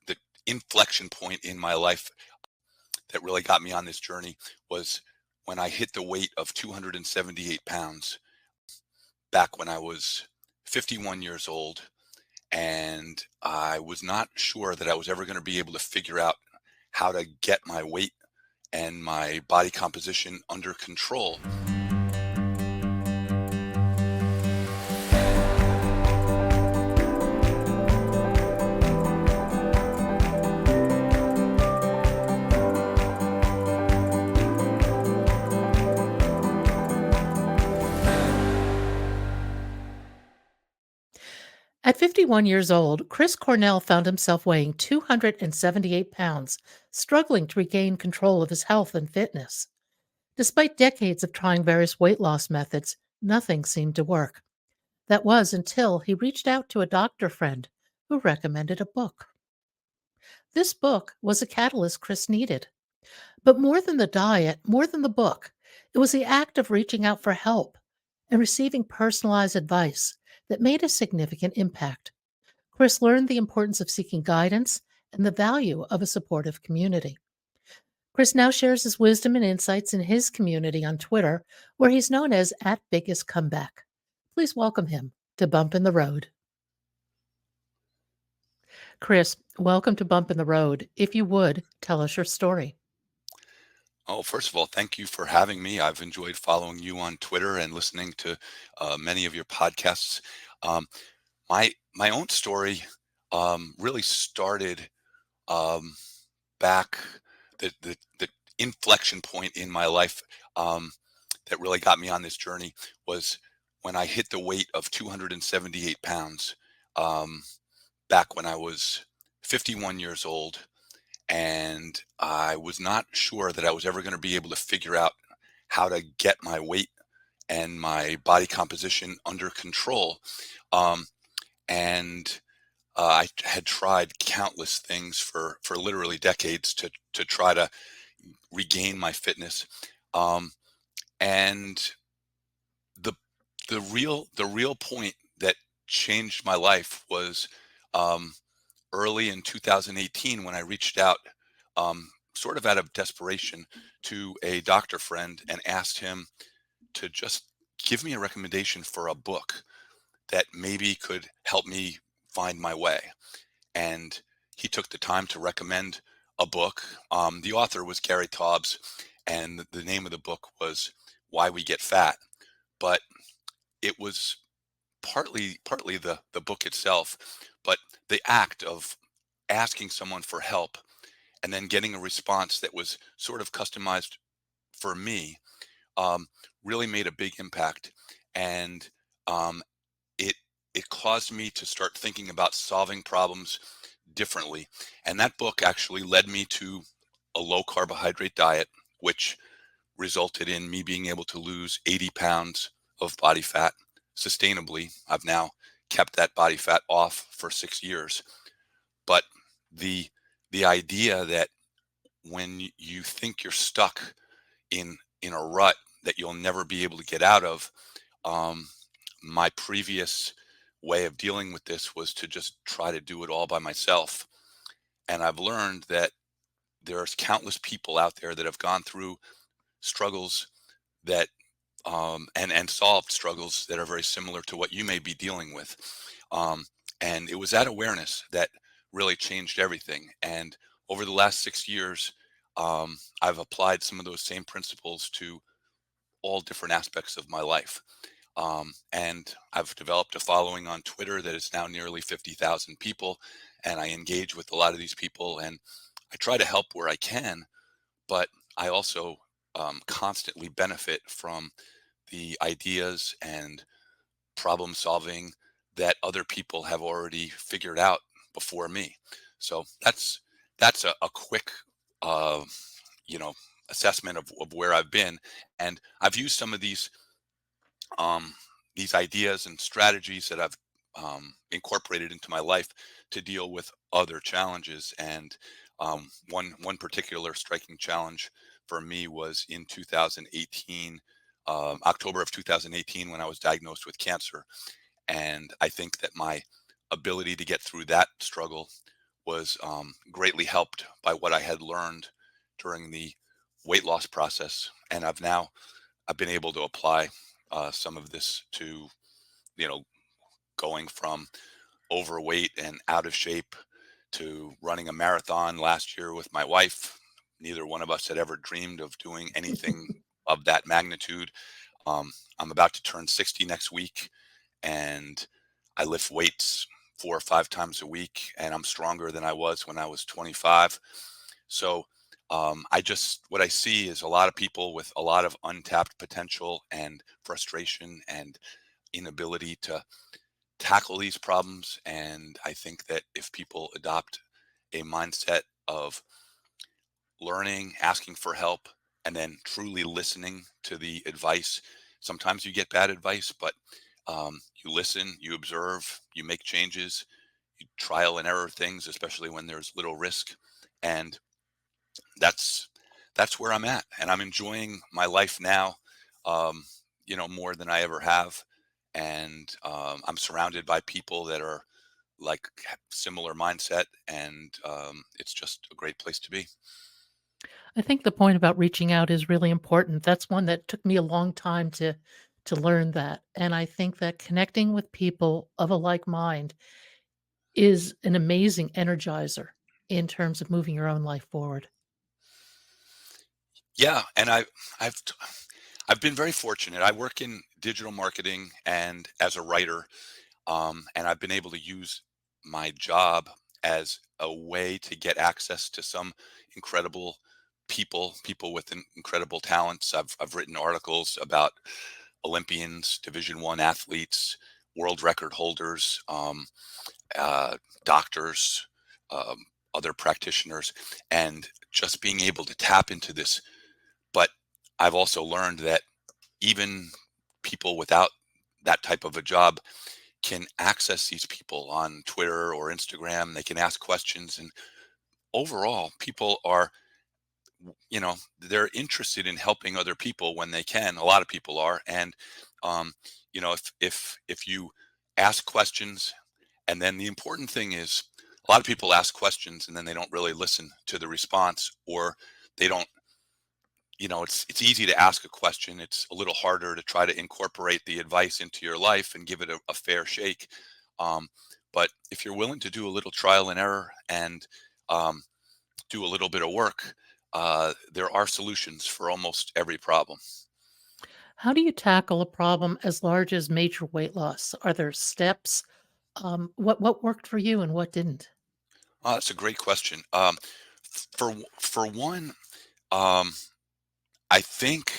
the inflection point in my life that really got me on this journey was when I hit the weight of 278 pounds back when I was 51 years old. And I was not sure that I was ever going to be able to figure out how to get my weight and my body composition under control. At 51 years old, Chris Cornell found himself weighing 278 pounds, struggling to regain control of his health and fitness. Despite decades of trying various weight loss methods, nothing seemed to work. That was until he reached out to a doctor friend who recommended a book. This book was a catalyst Chris needed. But more than the diet, more than the book, it was the act of reaching out for help and receiving personalized advice that made a significant impact. Chris learned the importance of seeking guidance and the value of a supportive community. Chris now shares his wisdom and insights in his community on Twitter, where he's known as @BiggestComeback. Please welcome him to Bump in the Road. Chris, welcome to Bump in the Road. If you would, tell us your story. Oh, first of all, thank you for having me. I've enjoyed following you on Twitter and listening to many of your podcasts. Um, my own story really started um, back the inflection point in my life that really got me on this journey was when I hit the weight of 278 pounds um, back when I was 51 years old. And I was not sure that I was ever going to be able to figure out how to get my weight and my body composition under control. Um, and I had tried countless things for literally decades to try to regain my fitness. Um, and the the real point that changed my life was um, early in 2018 when I reached out, sort of out of desperation, to a doctor friend and asked him to just give me a recommendation for a book that maybe could help me find my way. And he took the time to recommend a book. The author was Gary Taubes, and the name of the book was Why We Get Fat. But it was partly the book itself, but the act of asking someone for help and then getting a response that was sort of customized for me um, really made a big impact. And um, it it caused me to start thinking about solving problems differently. And that book actually led me to a low carbohydrate diet, which resulted in me being able to lose 80 pounds of body fat sustainably. I've now kept that body fat off for 6 years. But the the idea that when you think you're stuck in a rut that you'll never be able to get out of, um, my previous way of dealing with this was to just try to do it all by myself. And I've learned that there's countless people out there that have gone through struggles that and solved struggles that are very similar to what you may be dealing with. Um, and it was that awareness that really changed everything. And over the last 6 years, I've applied some of those same principles to all different aspects of my life. And I've developed a following on Twitter that is now nearly 50,000 people. And I engage with a lot of these people and I try to help where I can, but I also constantly benefit from the ideas and problem solving that other people have already figured out before me. So that's a quick uh, you know assessment of where I've been, and I've used some of um, these ideas and strategies that I've incorporated into my life to deal with other challenges. And one particular striking challenge for me was in 2018, October of 2018, when I was diagnosed with cancer. And I think that my ability to get through that struggle was greatly helped by what I had learned during the weight loss process, and I've been able to apply some of this to, you know, going from overweight and out of shape to running a marathon last year with my wife. Neither one of us had ever dreamed of doing anything of that magnitude. I'm about to turn 60 next week, and I lift weights 4 or 5 times a week, and I'm stronger than I was when I was 25. So what I see is a lot of people with a lot of untapped potential and frustration and inability to tackle these problems. And I think that if people adopt a mindset of learning, asking for help, and then truly listening to the advice. Sometimes you get bad advice, but you listen, you observe, you make changes, you trial and error things, especially when there's little risk. And that's that's where I'm at, and I'm enjoying my life now, um, more than I ever have. And I'm surrounded by people that are like similar mindset, and it's just a great place to be. I think the point about reaching out is really important. That's one that took me a long time to learn that. And I think that connecting with people of a like mind is an amazing energizer in terms of moving your own life forward. Yeah, and I've t- I've been very fortunate. I work in digital marketing and as a writer, and I've been able to use my job as a way to get access to some incredible people with incredible talents. I've written articles about Olympians, Division One athletes, world record holders, doctors, um, other practitioners, and just being able to tap into this. But I've also learned that even people without that type of a job can access these people on Twitter or Instagram. They can ask questions, and overall, people are, they're interested in helping other people when they can. A lot of people are, and um, if you ask questions, and then the important thing is, a lot of people ask questions and then they don't really listen to the response, or they don't it's easy to ask a question. It's a little harder to try to incorporate the advice into your life and give it a fair shake. Um, but if you're willing to do a little trial and error and um, do a little bit of work, there are solutions for almost every problem. How do you tackle a problem as large as major weight loss? Are there steps? What worked for you and what didn't? That's a great question. For one, um, I think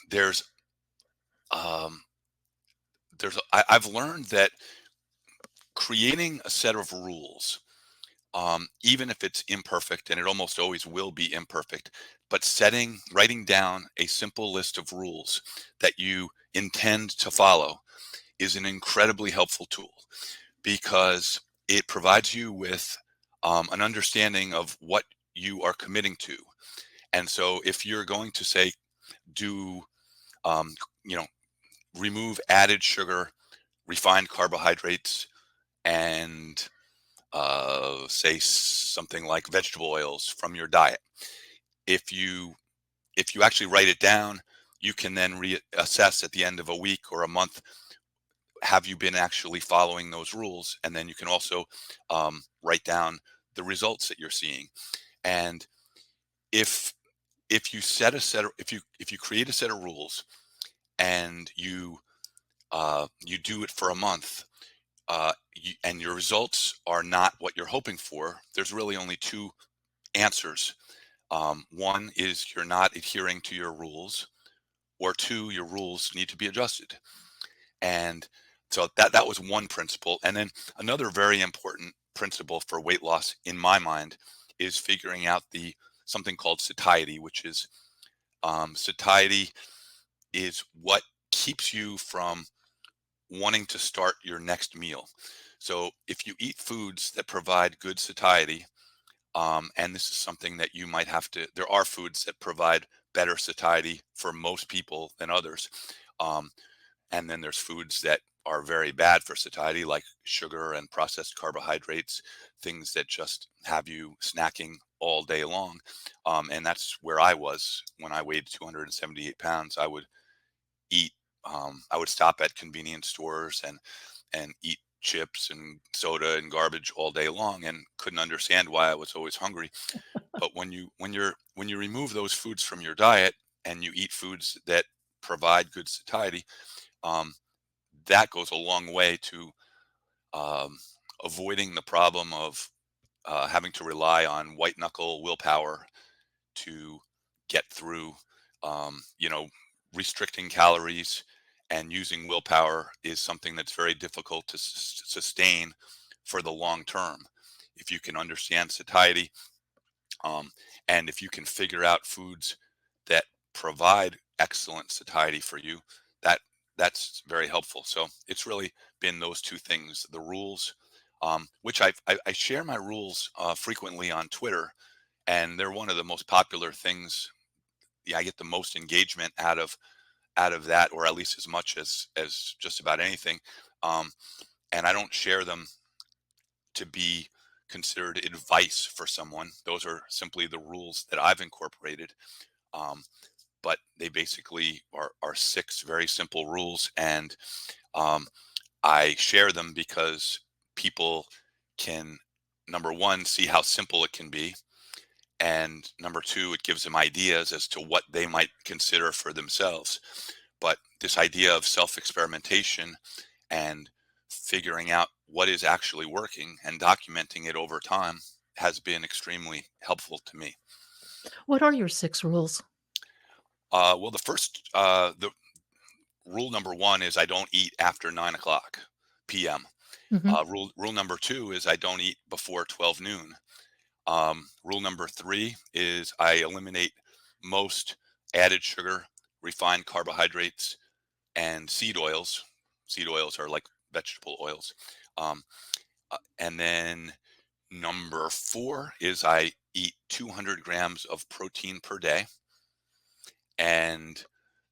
there's um, I've learned that creating a set of rules, even if it's imperfect, and it almost always will be imperfect, but writing down a simple list of rules that you intend to follow is an incredibly helpful tool, because it provides you with an understanding of what you are committing to. And so if you're going to say, do, um, you know, remove added sugar, refined carbohydrates, and say something like vegetable oils from your diet. If you actually write it down, you can then reassess at the end of a week or a month. Have you been actually following those rules? And then you can also write down the results that you're seeing. And if if you create a set of rules and you do it for a month, and your results are not what you're hoping for, there's really only two answers. One is you're not adhering to your rules, or two, your rules need to be adjusted. And so that was one principle. And then another very important principle for weight loss, in my mind, is figuring out the something called satiety, which is satiety is what keeps you from wanting to start your next meal. So if you eat foods that provide good satiety, and this is something that you might have to, there are foods that provide better satiety for most people than others. Um, and then there's foods that are very bad for satiety, like sugar and processed carbohydrates, things that just have you snacking all day long. And that's where I was when I weighed 278 pounds. Eat, I would stop at convenience stores and eat chips and soda and garbage all day long, and couldn't understand why I was always hungry. But when you remove those foods from your diet and you eat foods that provide good satiety, um, that goes a long way to um, avoiding the problem of having to rely on white knuckle willpower to get through. You know, restricting calories and using willpower is something that's very difficult to sustain for the long term. If you can understand satiety, um, and if you can figure out foods that provide excellent satiety for you, that that's very helpful. So it's really been those two things: the rules, which I share my rules frequently on Twitter, and they're one of the most popular things. Yeah, I get the most engagement out of that, or at least as much as just about anything. Um, and I don't share them to be considered advice for someone. Those are simply the rules that I've incorporated. Um, but they basically are six very simple rules, and um, I share them because people can, number one, see how simple it can be, and number two, it gives them ideas as to what they might consider for themselves. But this idea of self experimentation and figuring out what is actually working and documenting it over time has been extremely helpful to me. What are your 6 rules? Well, the rule number one is I don't eat after 9 o'clock p.m. Mhm. Rule number two is I don't eat before 12 noon. Rule number three is I eliminate most added sugar, refined carbohydrates, and seed oils. Seed oils are like vegetable oils. Um, and then number four is I eat 200 grams of protein per day. And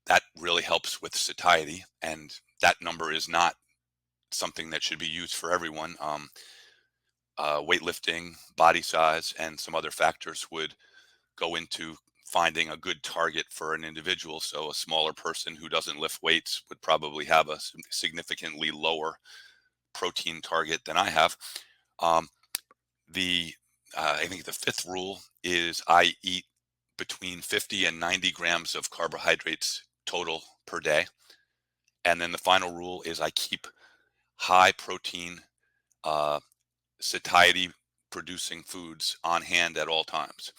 that really helps with satiety. And that number is not something that should be used for everyone. Weightlifting, body size, and some other factors would go into finding a good target for an individual. So a smaller person who doesn't lift weights would probably have a significantly lower protein target than I have. Um, the I think the fifth rule is I eat between 50 and 90 grams of carbohydrates total per day. And then the final rule is I keep high protein, uh, satiety producing foods on hand at all times.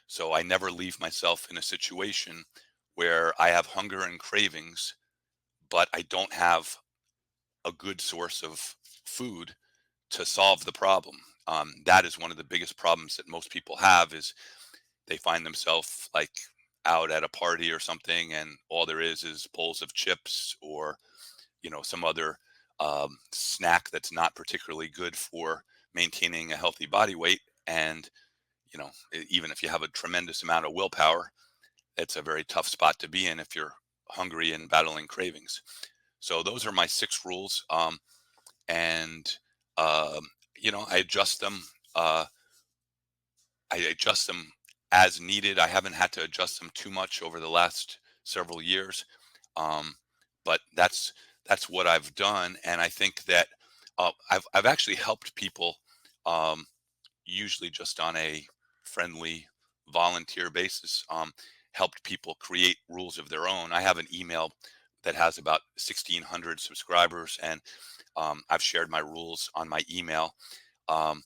So I never leave myself in a situation where I have hunger and cravings, but I don't have a good source of food to solve the problem. That is one of the biggest problems that most people have is they find themselves like out at a party or something, and all there is bowls of chips or some other snack that's not particularly good for maintaining a healthy body weight. And even if you have a tremendous amount of willpower, it's a very tough spot to be in if you're hungry and battling cravings. So those are my six rules, and um, I adjust them. I adjust them as needed. I haven't had to adjust them too much over the last several years, um, but that's what I've done, and I think that I've actually helped people, um, usually just on a friendly volunteer basis. Helped people create rules of their own. I have an email that has about 1,600 subscribers, and I've shared my rules on my email. Um,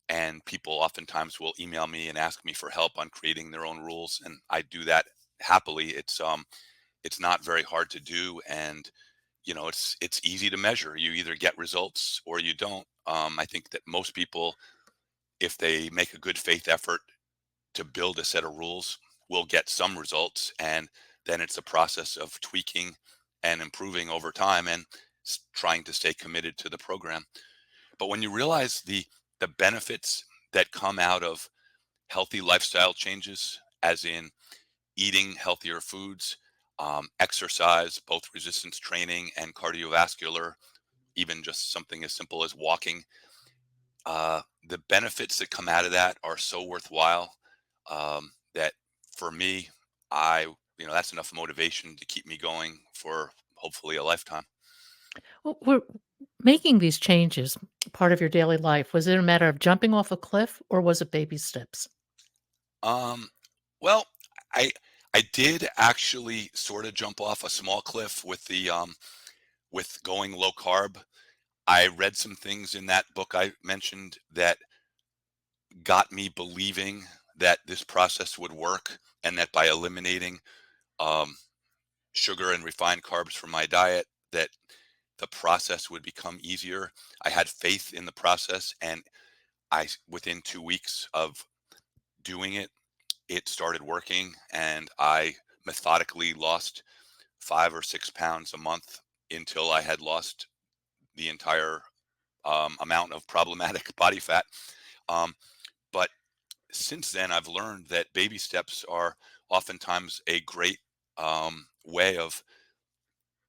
and people oftentimes will email me and ask me for help on creating their own rules, and I do that happily. It's not very hard to do, and it's easy to measure. You either get results or you don't. I think that most people, if they make a good faith effort to build a set of rules, will get some results, and then it's a process of tweaking and improving over time and trying to stay committed to the program. But when you realize the benefits that come out of healthy lifestyle changes, as in eating healthier foods, exercise, both resistance training and cardiovascular, even just something as simple as walking. The benefits that come out of that are so worthwhile, that for me, that's enough motivation to keep me going for hopefully a lifetime. Well, were making these changes part of your daily life, was it a matter of jumping off a cliff or was it baby steps? Um, well, I I did actually sort of jump off a small cliff with going low carb. I read some things in that book I mentioned that got me believing that this process would work, and that by eliminating um, sugar and refined carbs from my diet, that the process would become easier. I had faith in the process, and within 2 weeks of doing it, it started working, and I methodically lost 5 or 6 pounds a month until I had lost the entire amount of problematic body fat. Um, but since then, I've learned that baby steps are oftentimes a great way of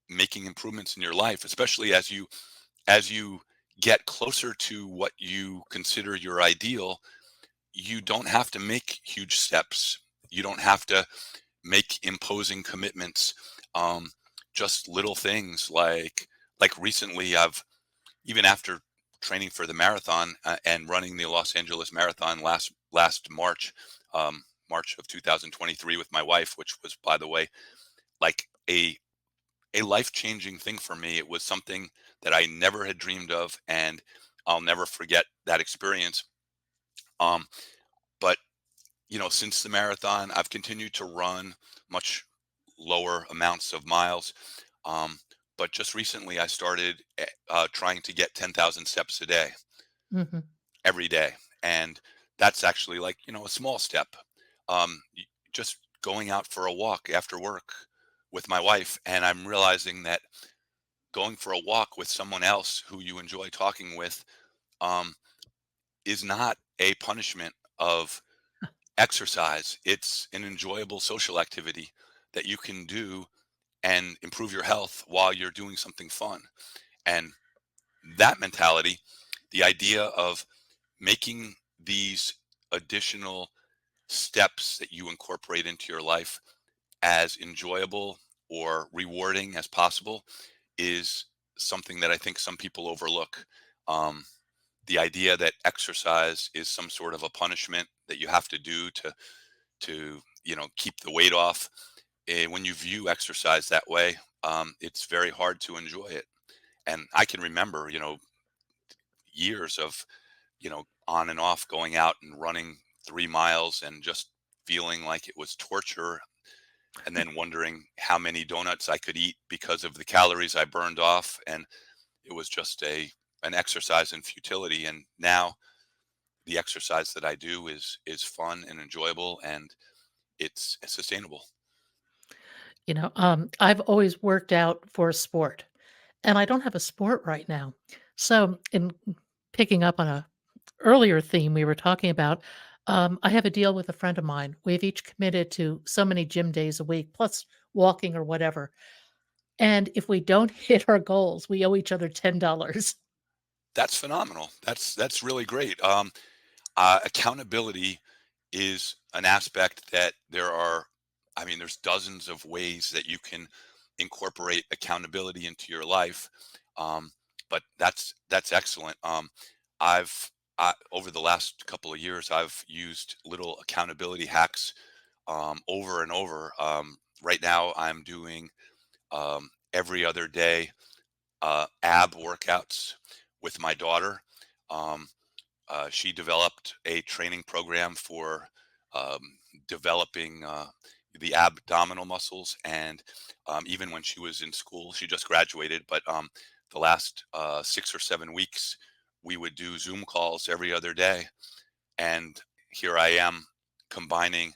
making improvements in your life, especially as you get closer to what you consider your ideal. You don't have to make huge steps. You don't have to make imposing commitments. Um, just little things like recently, I've even after training for the marathon and running the Los Angeles Marathon last March, March of 2023 with my wife, which was, by the way, like a life changing thing for me. It was something that I never had dreamed of, and I'll never forget that experience. Um, but since the marathon, I've continued to run much lower amounts of miles. Um, but just recently, I started trying to get 10,000 steps a day, Mhm. every day. And that's actually like, a small step. Just going out for a walk after work with my wife. And I'm realizing that going for a walk with someone else who you enjoy talking with um, is not a punishment of exercise. It's an enjoyable social activity that you can do and improve your health while you're doing something fun. And that mentality, the idea of making these additional steps that you incorporate into your life as enjoyable or rewarding as possible, is something that I think some people overlook. Um, the idea that exercise is some sort of a punishment that you have to do to keep the weight off. When you view exercise that way, it's very hard to enjoy it. And I can remember, years of on and off going out and running 3 miles and just feeling like it was torture, and then wondering how many donuts I could eat because of the calories I burned off. And it was just an exercise in futility. And now the exercise that I do is fun and enjoyable, and it's sustainable. I've always worked out for a sport, and I don't have a sport right now. So, in picking up on a earlier theme we were talking about, I have a deal with a friend of mine. We've each committed to so many gym days a week, plus walking or whatever. And if we don't hit our goals, we owe each other $10. That's phenomenal. That's really great. Accountability is an aspect that I mean, there's dozens of ways that you can incorporate accountability into your life. Um, but that's excellent. Over the last couple of years, I've used little accountability hacks over and over. Right now, I'm doing every other day ab workouts with my daughter. Um, she developed a training program for um, developing the abdominal muscles. And even when she was in school, she just graduated, but the last 6 or 7 weeks, we would do Zoom calls every other day. And here I am combining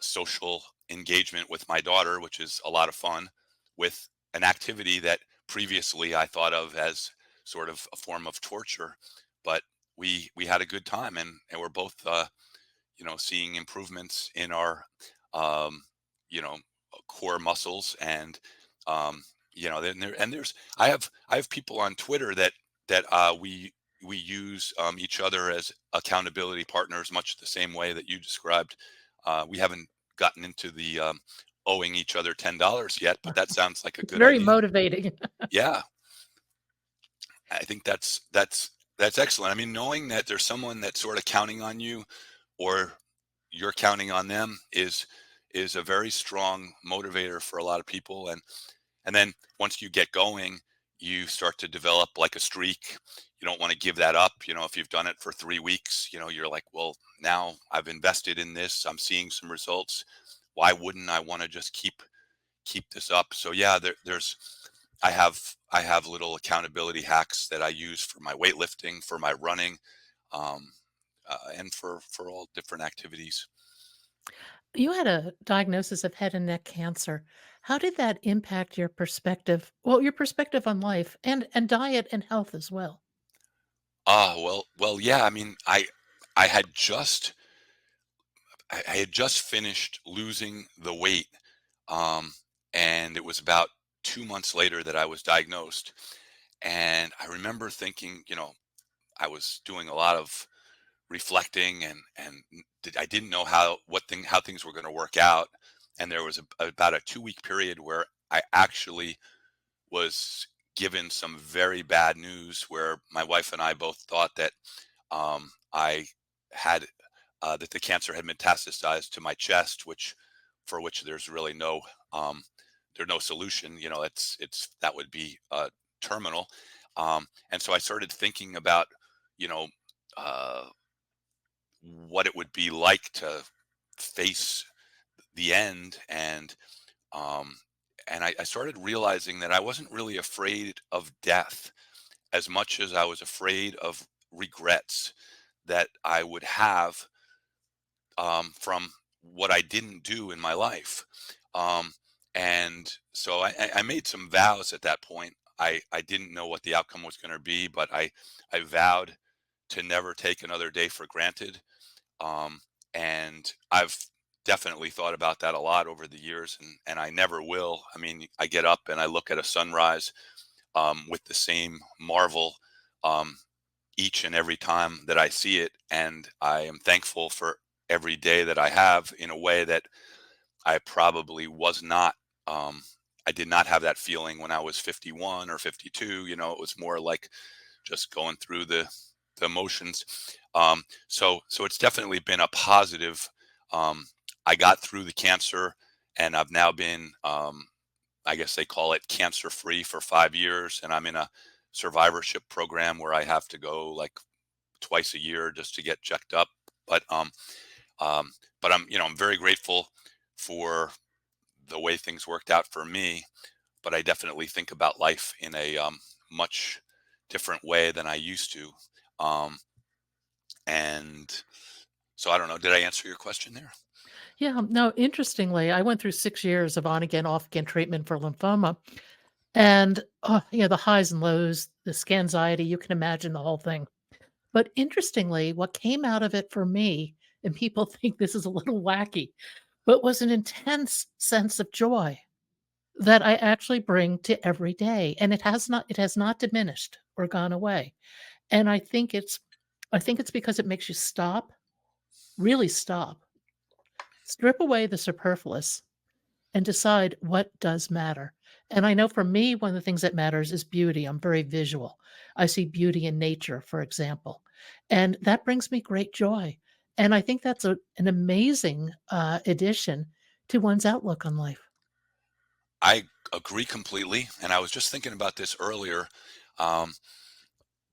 social engagement with my daughter, which is a lot of fun, with an activity that previously I thought of as sort of a form of torture. But we had a good time, and we're both seeing improvements in our um, you know core muscles, and then there's I have people on Twitter that we use each other as accountability partners, much the same way that you described. We haven't gotten into the owing each other $10 yet, but that sounds like a It's good very idea. motivating. Yeah, I think that's excellent. I mean, knowing that there's someone that's sort of counting on you, or you're counting on them, is a very strong motivator for a lot of people. And then once you get going, you start to develop like a streak. You don't want to give that up. If you've done it for 3 weeks, you're like, well, now I've invested in this. I'm seeing some results. Why wouldn't I want to just keep this up? So yeah, I have little accountability hacks that I use for my weightlifting, for my running, um, and for all different activities. You had a diagnosis of head and neck cancer. How did that impact your perspective? Well, your perspective on life and diet and health as well. Well, yeah. I mean, I had just I had just finished losing the weight, um, and it was about 2 months later that I was diagnosed. And I remember thinking, I was doing a lot of reflecting, and I didn't know how things were going to work out. And there was about a 2 week period where I actually was given some very bad news, where my wife and I both thought that I had that the cancer had metastasized to my chest, which there's really there's no solution. It's that would be terminal. And so I started thinking about you know uh, what it would be like to face the end. Um, and I started realizing that I wasn't really afraid of death as much as I was afraid of regrets that I would have from what I didn't do in my life. Um, and so I made some vows at that point. I didn't know what the outcome was going to be, but I vowed to never take another day for granted. Um, and I've definitely thought about that a lot over the years, and I never will. I mean, I get up and I look at a sunrise with the same marvel um, each and every time that I see it. And I am thankful for every day that I have, in a way that I probably was not. Um, I did not have that feeling when I was 51 or 52. It was more like just going through the motions. So it's definitely been a positive. Um, I got through the cancer, and I've now been, I guess they call it cancer free, for 5 years, and I'm in a survivorship program where I have to go like twice a year just to get checked up. But um, but I'm very grateful for the way things worked out for me. But I definitely think about life in a much different way than I used to. Um, and so I don't know. Did I answer your question there? Yeah, no, interestingly, I went through 6 years of on again, off again treatment for lymphoma, and, the highs and lows, the scanxiety, you can imagine the whole thing. But interestingly, what came out of it for me, and people think this is a little wacky, but was an intense sense of joy that I actually bring to every day, and it has not diminished or gone away. And I think it's because it makes you stop, really stop, strip away the superfluous, and decide what does matter. And I know for me, one of the things that matters is beauty. I'm very visual. I see beauty in nature, for example, and that brings me great joy. And I think that's an amazing addition to one's outlook on life. I agree completely. And I was just thinking about this earlier. Um,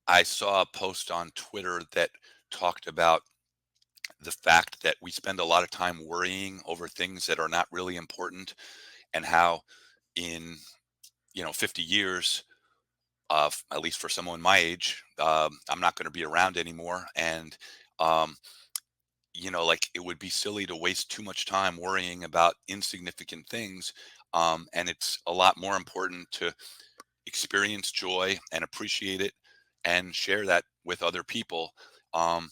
I saw a post on Twitter that talked about the fact that we spend a lot of time worrying over things that are not really important, and how in 50 years, at least for someone my age, I'm not going to be around anymore. And um, like, it would be silly to waste too much time worrying about insignificant things. And it's a lot more important to experience joy and appreciate it, and share that with other people. Um,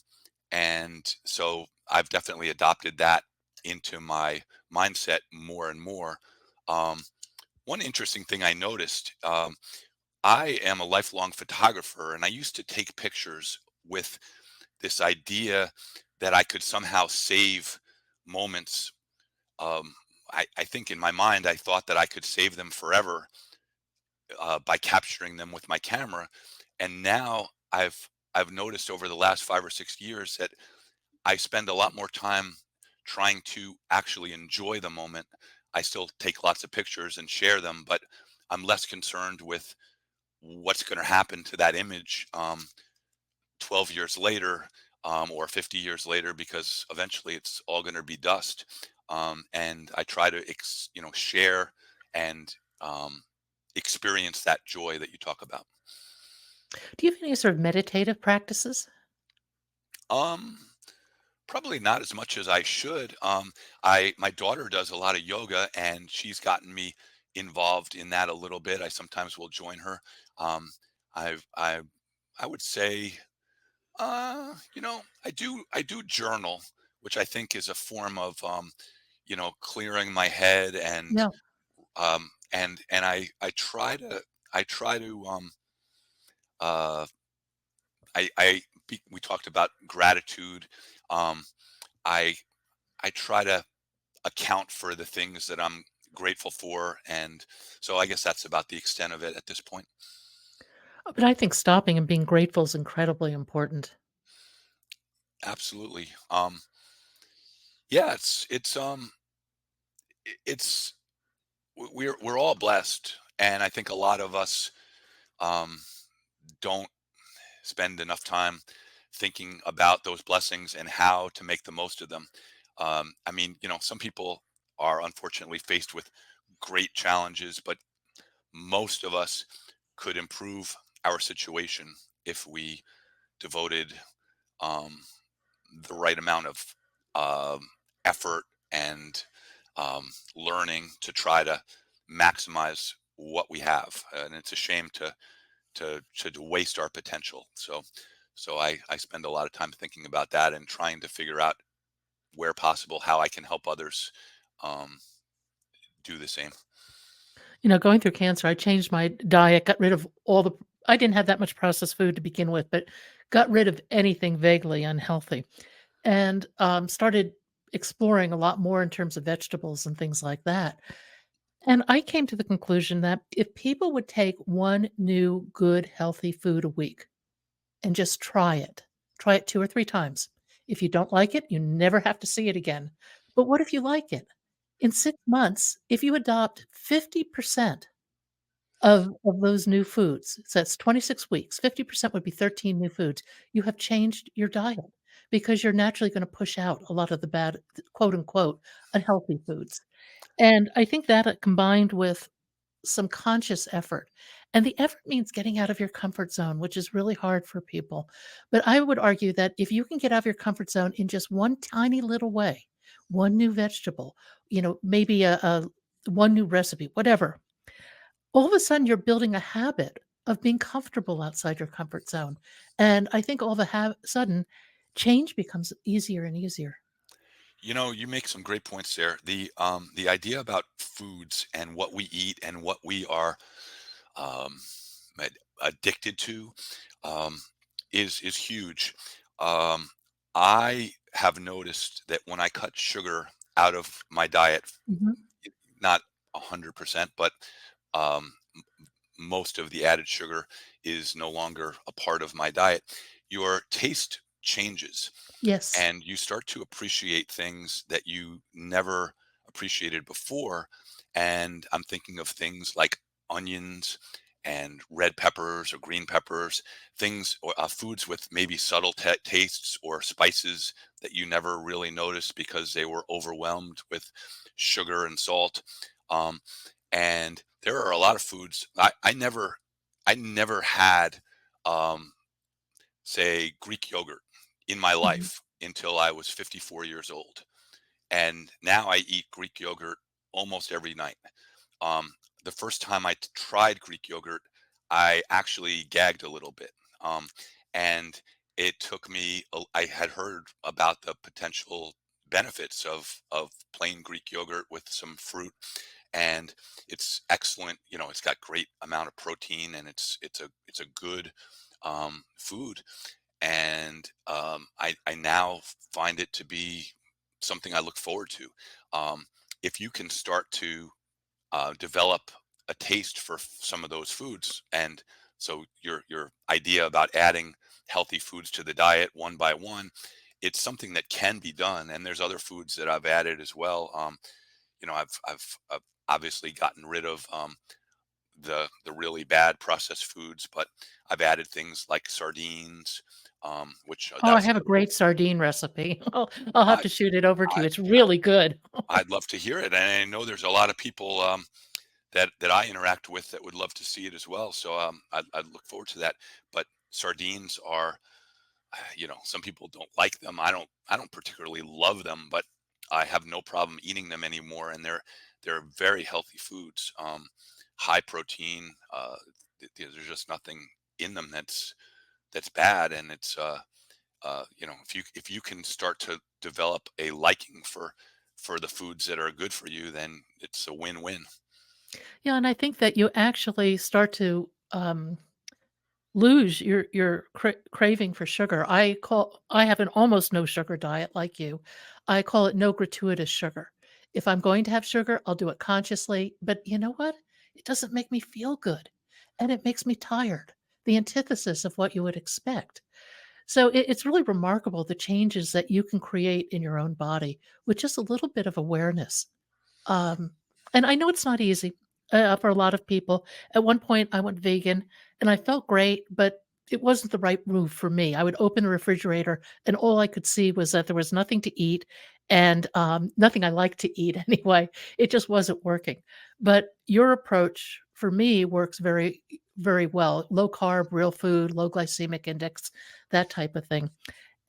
and so I've definitely adopted that into my mindset more and more. Um, One interesting thing I noticed, I am a lifelong photographer, and I used to take pictures with this idea that I could somehow save moments. Um, I think in my mind, I thought that I could save them forever by capturing them with my camera. And now I've noticed over the last 5 or 6 years that I spend a lot more time trying to actually enjoy the moment. I still take lots of pictures and share them, but I'm less concerned with what's going to happen to that image 12 years later, or 50 years later, because eventually it's all going to be dust. And I try to share and experience that joy that you talk about. Do you have any sort of meditative practices? um Probably not as much as I should. I My daughter does a lot of yoga, and she's gotten me involved in that a little bit. I sometimes will join her. Um, I would say, I do journal, which I think is a form of clearing my head, Yeah. and I try to uh we talked about gratitude. Um, I I try to account for the things that I'm grateful for. And so I guess that's about the extent of it at this point. But I think stopping and being grateful is incredibly important. Absolutely. Yeah, it's we're all blessed, and I think a lot of us um, don't spend enough time thinking about those blessings and how to make the most of them. I mean, some people are unfortunately faced with great challenges, but most of us could improve our situation if we devoted um, the right amount of effort and learning to try to maximize what we have. And it's a shame to waste our potential. So I spend a lot of time thinking about that and trying to figure out where possible how I can help others um, do the same. Going through cancer, I changed my diet, got rid of all the I didn't have that much processed food to begin with, but got rid of anything vaguely unhealthy and, started exploring a lot more in terms of vegetables and things like that. And I came to the conclusion that if people would take one new good healthy food a week and just try it 2 or 3 times. If you don't like it, you never have to see it again. But what if you like it? In 6 months, if you adopt 50% of those new foods, so that's 26 weeks, 50% would be 13 new foods. You have changed your diet because you're naturally gonna push out a lot of the bad, quote, unquote, "unhealthy" foods. And I think that, combined with some conscious effort, and the effort means getting out of your comfort zone, which is really hard for people. But I would argue that if you can get out of your comfort zone in just one tiny little way, one new vegetable, maybe a one new recipe, whatever, all of a sudden you're building a habit of being comfortable outside your comfort zone. And I think all of a sudden change becomes easier and easier. You make some great points there. The idea about foods and what we eat and what we are um, addicted to um, is huge. Um, I have noticed that when I cut sugar out of my diet, Mhm. not 100%, but um, most of the added sugar is no longer a part of my diet, your taste changes, Yes. and you start to appreciate things that you never appreciated before. And I'm thinking of things like onions and red peppers or green peppers, things or foods with maybe subtle tastes or spices that you never really noticed because they were overwhelmed with sugar and salt. Um, and there are a lot of foods I never had. Um, Say, Greek yogurt in my Mhm. life until I was 54 years old. And now I eat Greek yogurt almost every night. Um, the first time I tried Greek yogurt, I actually gagged a little bit. And it took me, I had heard about the potential benefits of plain Greek yogurt with some fruit. and it's excellent. It's got great amount of protein, and it's a good food. And I now find it to be something I look forward to. Um, if you can start to develop a taste for some of those foods, and so your idea about adding healthy foods to the diet one by one, it's something that can be done. And there's other foods that I've added as well. I've obviously gotten rid of the really bad processed foods, but I've added things like sardines, which Oh, that I was have a another. great sardine recipe. I'll have I, to shoot it over to you. I It's really good. I'd love to hear it, and I know there's a lot of people that I interact with that would love to see it as well. So I'd look forward to that. But sardines are, some people don't like them. I don't particularly love them, but I have no problem eating them anymore, and they're very healthy foods. High protein. There's just nothing in them that's bad, and if you can start to develop a liking for the foods that are good for you, then it's a win-win. Yeah, and I think that you actually start to, lose your craving for sugar. I have an almost no sugar diet like you. I call it no gratuitous sugar. If I'm going to have sugar, I'll do it consciously, but you know what? It doesn't make me feel good, and it makes me tired, the antithesis of what you would expect. So it's really remarkable the changes that you can create in your own body with just a little bit of awareness. Um, and I know it's not easy, for a lot of people. At one point, I went vegan and I felt great, but it wasn't the right move for me. I would open the refrigerator and all I could see was that there was nothing to eat and nothing I like to eat anyway. It just wasn't working. But your approach for me works very, very well. Low carb, real food, low glycemic index, that type of thing.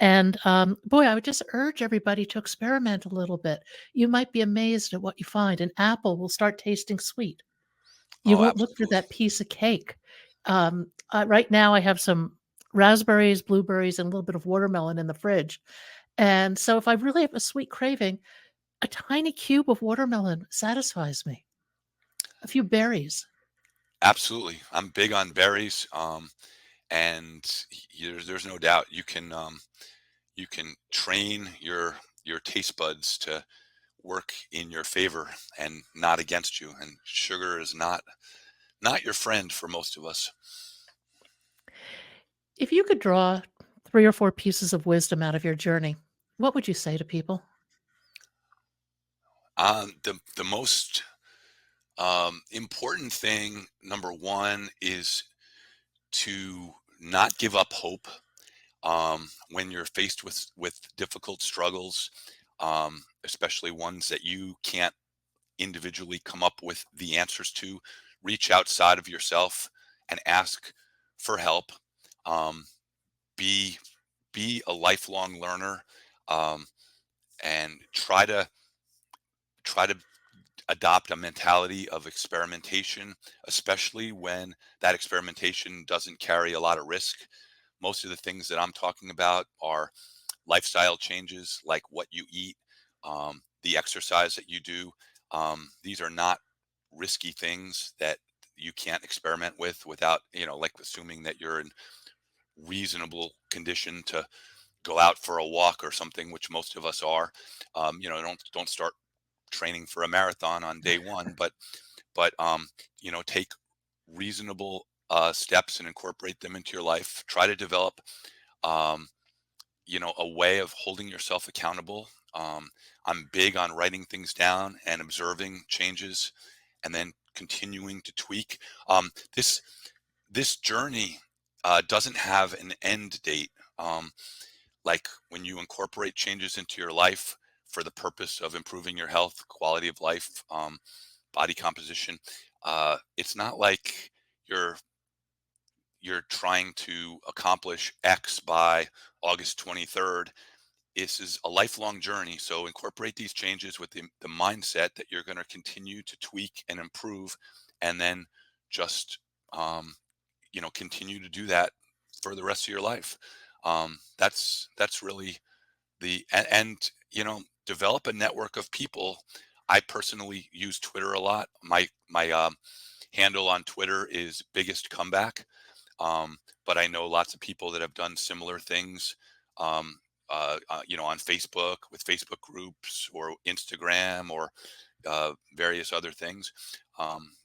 And, boy, I would just urge everybody to experiment a little bit. You might be amazed at what you find. An apple will start tasting sweet. You Oh, won't look for absolutely. that piece of cake. Right now, I have some raspberries, blueberries, and a little bit of watermelon in the fridge. And so if I really have a sweet craving, a tiny cube of watermelon satisfies me. A few berries. Absolutely. I'm big on berries. And there's no doubt you can train your taste buds to work in your favor and not against you. And sugar is not your friend for most of us. If you could draw 3 or 4 pieces of wisdom out of your journey, what would you say to people? The most important thing, number one, is to not give up hope when you're faced with difficult struggles, especially ones that you can't individually come up with the answers to. Reach outside of yourself and ask for help. Um, be be a lifelong learner, um, and try to adopt a mentality of experimentation, especially when that experimentation doesn't carry a lot of risk. Most of the things that I'm talking about are lifestyle changes, like what you eat, the exercise that you do. These are not risky things that you can't experiment with without, like assuming that you're in reasonable condition to go out for a walk or something, which most of us are. Don't start training for a marathon on day one, but take reasonable steps and incorporate them into your life. Try to develop um, a way of holding yourself accountable. I'm big on writing things down and observing changes, and then continuing to tweak. This journey doesn't have an end date. Like when you incorporate changes into your life for the purpose of improving your health, quality of life, body composition, it's not like you're you're trying to accomplish X by August 23rd. This is a lifelong journey. So incorporate these changes with the mindset that you're going to continue to tweak and improve, and then just continue to do that for the rest of your life. That's really and develop a network of people. I personally use Twitter a lot. My handle on Twitter is biggest comeback. Um, but I know lots of people that have done similar things, um, on Facebook with Facebook groups or Instagram or various other things.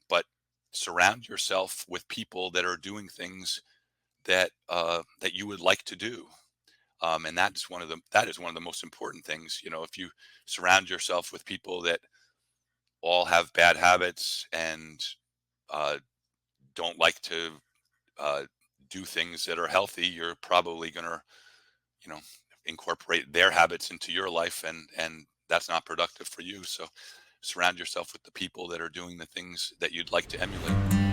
But surround yourself with people that are doing things that you would like to do. And that is one of the most important things. If you surround yourself with people that all have bad habits and uh, don't like to uh, do things that are healthy, you're probably going to, you know, incorporate their habits into your life, and that's not productive for you. So surround yourself with the people that are doing the things that you'd like to emulate.